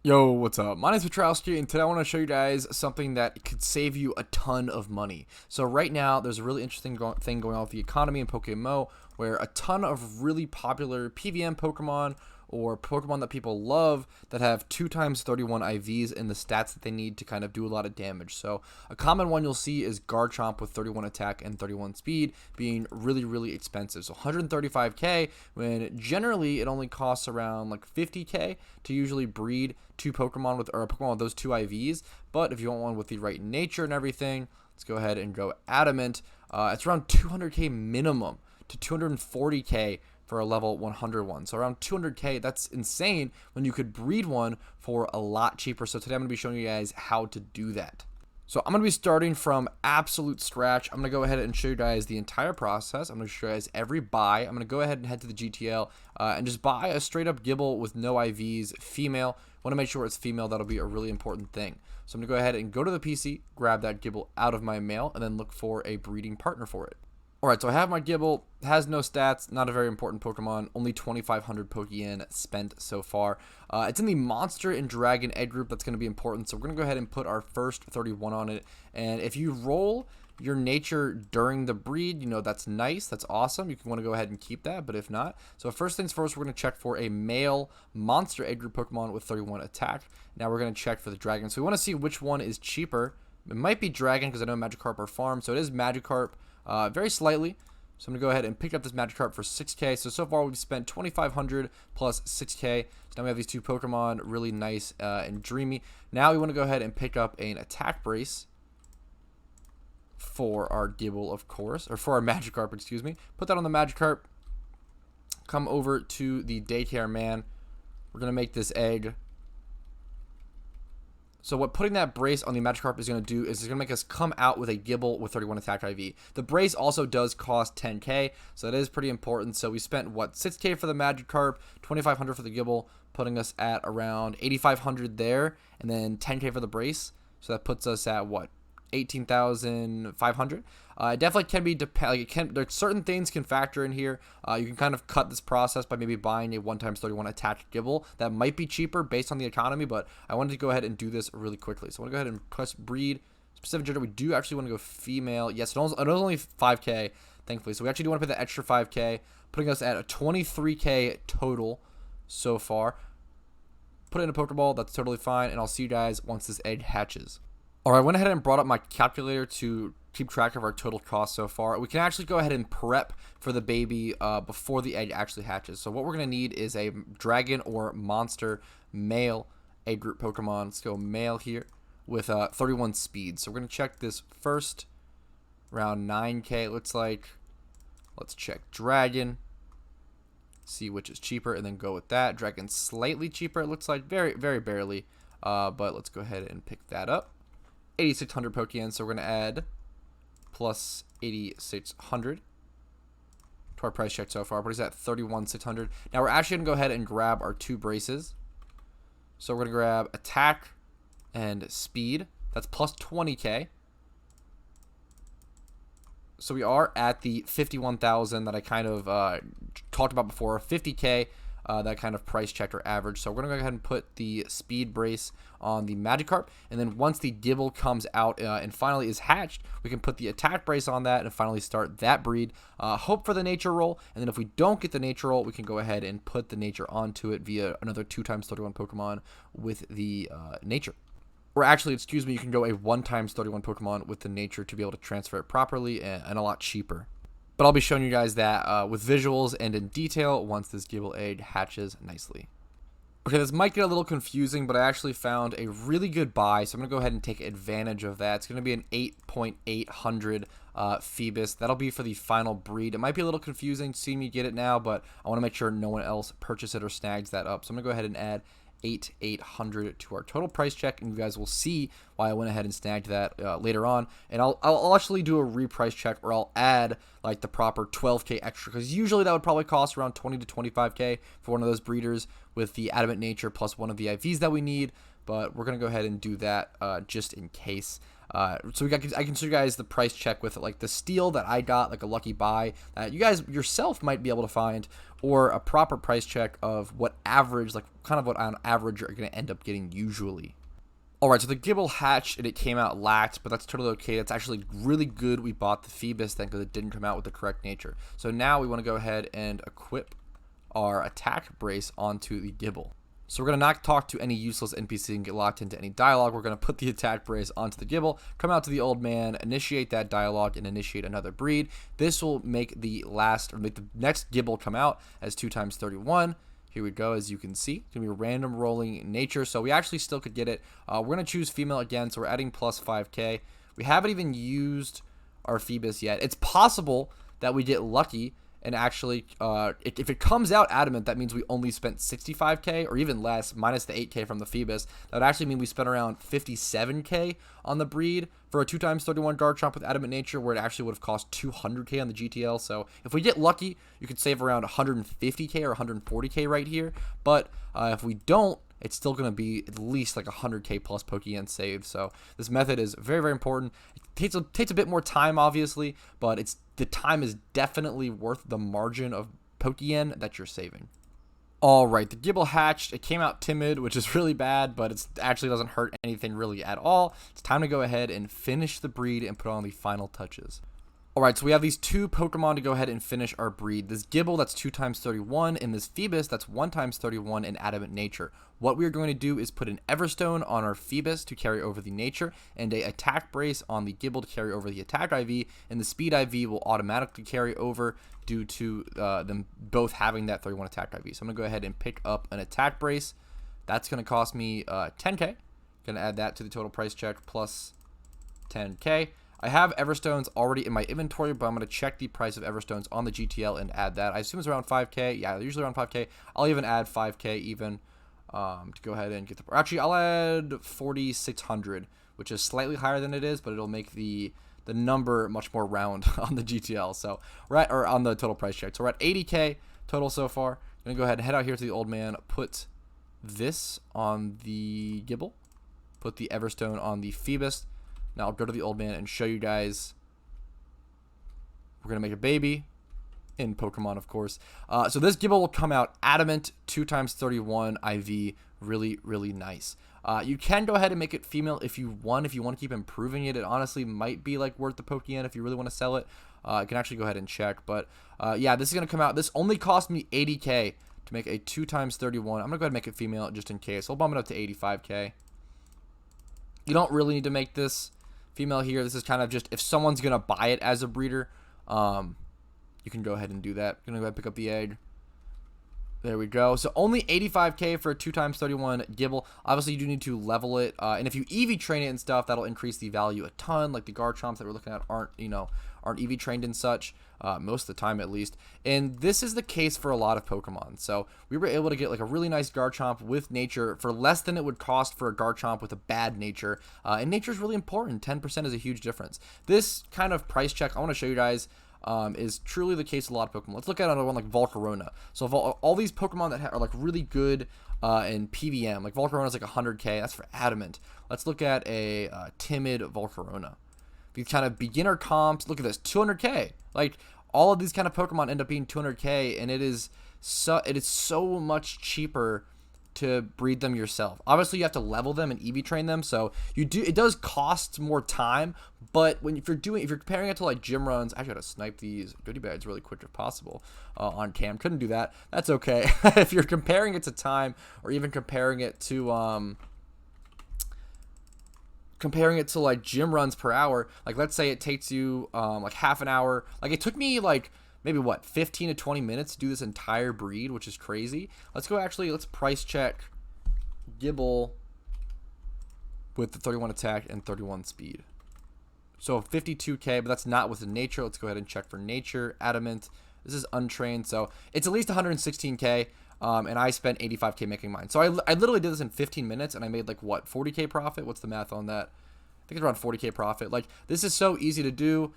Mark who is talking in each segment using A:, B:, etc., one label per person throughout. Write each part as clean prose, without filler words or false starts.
A: Yo, what's up? My name is Petrowski, and today I want to show you guys something that could save you a ton of money. So right now, there's a really interesting thing going on with the economy in PokeMMO, where a ton of really popular PvM Pokemon or Pokemon that people love that have 2x31 IVs in the stats that they need to kind of do a lot of damage. So a common one you'll see is Garchomp with 31 attack and 31 speed being really expensive. So 135k when generally it only costs around like 50k to usually breed two Pokemon with, or a Pokemon with those two IVs. But if you want one with the right nature and everything, let's go ahead and go Adamant. It's around 200k minimum to 240k for a level 101. So around 200k, that's insane when you could breed one for a lot cheaper. So today I'm going to be showing you guys how to do that. So I'm going to be starting from absolute scratch. I'm going to go ahead and show you guys the entire process. I'm going to show you guys every buy. I'm going to go ahead and head to the GTL and just buy a straight up Gibble with no IVs, female. Want to make sure it's female. That'll be a really important thing. So I'm going to go ahead and go to the PC, grab that Gibble out of my mail, and then look for a breeding partner for it. Alright, so I have my Gibble, has no stats, not a very important Pokemon, only 2,500 Pokeyen spent so far. It's in the Monster and Dragon egg group, that's going to be important, so we're going to go ahead and put our first 31 on it. And if you roll your nature during the breed, you know, that's nice, that's awesome, you can want to go ahead and keep that, but if not. So first things first, we're going to check for a male Monster egg group Pokemon with 31 attack. Now we're going to check for the Dragon, so we want to see which one is cheaper. It might be Dragon, because I know Magikarp are farmed, so it is Magikarp. Very slightly. So I'm going to go ahead and pick up this Magikarp for 6k. So far we've spent 2,500 plus 6k. So now we have these two Pokemon, really nice and dreamy. Now we want to go ahead and pick up an attack brace for our Gibble, of course, or for our Magikarp, excuse me. Put that on the Magikarp. Come over to the Daycare Man. We're going to make this egg. So what putting that brace on the Magikarp is going to do is it's going to make us come out with a Gibble with 31 attack IV. The brace also does cost 10k, so that is pretty important. So we spent, what, 6k for the Magikarp, 2,500 for the Gibble, putting us at around 8,500 there, and then 10k for the brace. So that puts us at, what, 18,500. It definitely can be there's certain things can factor in here. You can kind of cut this process by maybe buying a 1x31 attached Gibble. That might be cheaper based on the economy, but I wanted to go ahead and do this really quickly. So I want to go ahead and press breed. Specific gender, we do actually want to go female. Yes, it was only 5k, thankfully. So we actually do want to pay the extra 5k, putting us at a 23k total so far. Put it in a Pokeball, that's totally fine, and I'll see you guys once this egg hatches. Alright, I went ahead and brought up my calculator to keep track of our total cost so far. We can actually go ahead and prep for the baby before the egg actually hatches. So what we're going to need is a Dragon or Monster male egg group Pokemon. Let's go male here with 31 speed. So we're going to check this first. Around 9k it looks like. Let's check Dragon. See which is cheaper and then go with that. Dragon's slightly cheaper it looks like. Very barely. But let's go ahead and pick that up. 8,600 Pokeyen, so we're going to add plus 8,600 to our price check so far. What is that? 31,600. Now we're actually going to go ahead and grab our two braces. So we're going to grab attack and speed. That's plus 20k. So we are at the 51,000 that I kind of talked about before. 50k. That kind of price check or average. So we're going to go ahead and put the speed brace on the Magikarp. And then once the Gibble comes out and finally is hatched, we can put the attack brace on that and finally start that breed. Hope for the nature roll. And then if we don't get the nature roll, we can go ahead and put the nature onto it via another 2x31 Pokemon with the nature. Or actually, excuse me, you can go a 1x31 Pokemon with the nature to be able to transfer it properly and a lot cheaper. But I'll be showing you guys that with visuals and in detail once this Gibble egg hatches nicely. Okay, this might get a little confusing, but I actually found a really good buy, so I'm going to go ahead and take advantage of that. It's going to be an 8.800 Phoebus. That'll be for the final breed. It might be a little confusing seeing me get it now, but I want to make sure no one else purchases it or snags that up. So I'm going to go ahead and add 8,800 to our total price check, and you guys will see why I went ahead and snagged that later on. And I'll actually do a reprice check, or I'll add like the proper 12k extra, because usually that would probably cost around 20 to 25k for one of those breeders with the adamant nature plus one of the IVs that we need. But we're gonna go ahead and do that just in case. So I can show you guys the price check with like the steal that I got, like a lucky buy that you guys yourself might be able to find, or a proper price check of what average, like kind of what on average you're going to end up getting usually. Alright, so the Gibble hatched and it came out lacked, but that's totally okay. That's actually really good we bought the Phoebus then because it didn't come out with the correct nature. So now we want to go ahead and equip our attack brace onto the Gibble. So we're going to not talk to any useless NPC and get locked into any dialogue. We're going to put the attack brace onto the Gibble, come out to the old man, initiate that dialogue, and initiate another breed. This will make the next Gibble come out as 2 times 31. Here we go, as you can see. It's going to be a random rolling nature, so we actually still could get it. We're going to choose female again, so we're adding plus 5k. We haven't even used our Phoebus yet. It's possible that we get lucky and actually, if it comes out adamant, that means we only spent 65k or even less, minus the 8k from the Phoebus. That would actually mean we spent around 57k on the breed for a 2 times 31 Garchomp with adamant nature, where it actually would have cost 200k on the GTL. So if we get lucky, you could save around 150k or 140k right here. But if we don't, it's still going to be at least like 100k plus Pokeyen saved. So this method is very, very important. It takes a bit more time, obviously, but the time is definitely worth the margin of Pokeyen that you're saving. Alright, the Gibble hatched. It came out timid, which is really bad, but it actually doesn't hurt anything really at all. It's time to go ahead and finish the breed and put on the final touches. Alright, so we have these 2 Pokemon to go ahead and finish our breed. This Gibble, that's 2 times 31, and this Phoebus, that's 1 times 31 in adamant nature. What we're going to do is put an Everstone on our Phoebus to carry over the nature, and a attack brace on the Gibble to carry over the attack IV, and the speed IV will automatically carry over due to them both having that 31 attack IV. So I'm going to go ahead and pick up an attack brace. That's going to cost me 10k. Going to add that to the total price check plus 10k. I have Everstones already in my inventory, but I'm going to check the price of Everstones on the GTL and add that. I assume it's around 5k. Yeah, usually around 5k. I'll even add 5k even to go ahead and get the... Actually, I'll add 4,600, which is slightly higher than it is, but it'll make the number much more round on the GTL. So we're at, or on the total price check. So we're at 80k total so far. I'm going to go ahead and head out here to the old man, put this on the Gibble, put the Everstone on the Phoebus. Now I'll go to the old man and show you guys. We're going to make a baby in Pokemon, of course. So this Gibble will come out adamant, 2 times 31 IV. Really, really nice. You can go ahead and make it female if you want. If you want to keep improving it, it honestly might be like worth the Pokeyen if you really want to sell it. You can actually go ahead and check. But yeah, this is going to come out. This only cost me 80k to make a 2 times 31. I'm going to go ahead and make it female just in case. I'll bump it up to 85k. You don't really need to make this female here. This is kind of just if someone's going to buy it as a breeder, you can go ahead and do that. I'm going to go ahead and pick up the egg. There we go. So only 85k for a 2 times 31 Gibble. Obviously, you do need to level it. And if you EV train it and stuff, that'll increase the value a ton. Like the Garchomps that we're looking at aren't EV trained and such, most of the time at least. And this is the case for a lot of Pokemon. So we were able to get like a really nice Garchomp with nature for less than it would cost for a Garchomp with a bad nature. And nature is really important. 10% is a huge difference. This kind of price check I want to show you guys is truly the case with a lot of Pokemon. Let's look at another one like Volcarona. So all these Pokemon that are like really good in PVM, like Volcarona is like 100k. That's for adamant. Let's look at a timid Volcarona. These kind of beginner comps. Look at this, 200k. Like all of these kind of Pokemon end up being 200k, and it is so much cheaper to breed them yourself. Obviously, you have to level them and EV train them, so it does cost more time. But if you're comparing it to like gym runs, I gotta snipe these goodie bags really quick if possible on cam. Couldn't do that. That's okay. If you're comparing it to time, or even comparing it to like gym runs per hour, like let's say it takes you like half an hour. Like it took me like maybe what 15 to 20 minutes to do this entire breed, which is crazy. Let's price check Gibble with the 31 attack and 31 speed. So 52k, but that's not with the nature. Let's go ahead and check for nature. Adamant. This is untrained, so it's at least 116k. And I spent 85k making mine. So I literally did this in 15 minutes, and I made like what 40k profit. What's the math on that? think it's around 40K profit. Like, this is so easy to do.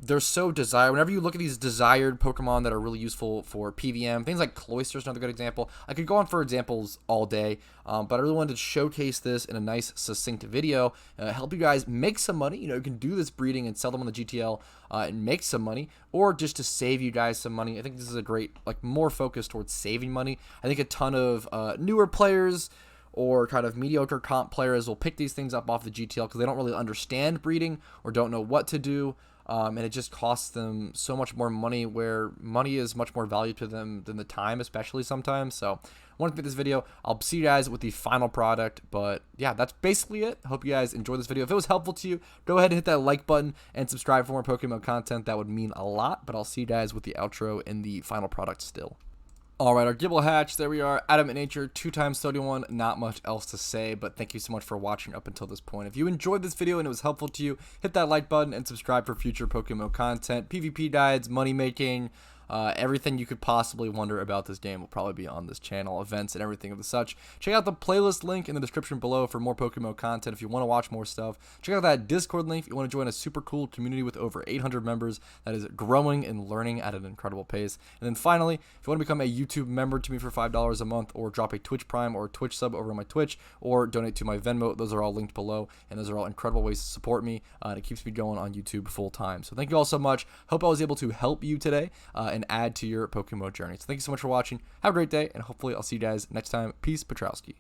A: They're so desired. Whenever you look at these desired Pokemon that are really useful for PVM, things like Cloyster is another good example. I could go on for examples all day, but I really wanted to showcase this in a nice, succinct video, help you guys make some money. You know, you can do this breeding and sell them on the GTL and make some money, or just to save you guys some money. I think this is a great, like, more focused towards saving money. I think a ton of newer players or kind of mediocre comp players will pick these things up off the GTL because they don't really understand breeding or don't know what to do. And it just costs them so much more money, where money is much more valuable to them than the time, especially sometimes. So I wanted to make this video. I'll see you guys with the final product. But yeah, that's basically it. Hope you guys enjoyed this video. If it was helpful to you, go ahead and hit that like button and subscribe for more Pokemon content. That would mean a lot. But I'll see you guys with the outro and the final product still. Alright, our Gibble hatch, there we are, Adamant Nature, 2 times 31, not much else to say, but thank you so much for watching up until this point. If you enjoyed this video and it was helpful to you, hit that like button and subscribe for future PokeMMO content, PvP guides, money making, everything you could possibly wonder about this game will probably be on this channel, events and everything of the such. Check out the playlist link in the description below for more PokeMMO content if you want to watch more stuff. Check out that Discord link if you want to join a super cool community with over 800 members that is growing and learning at an incredible pace. And then finally, if you want to become a YouTube member to me for $5 a month, or drop a Twitch Prime or a Twitch sub over on my Twitch, or donate to my Venmo, those are all linked below, and those are all incredible ways to support me, and it keeps me going on YouTube full time. So thank you all so much. Hope I was able to help you today and add to your PokeMMO journey. So thank you so much for watching. Have a great day, and hopefully I'll see you guys next time. Peace, Petrowski.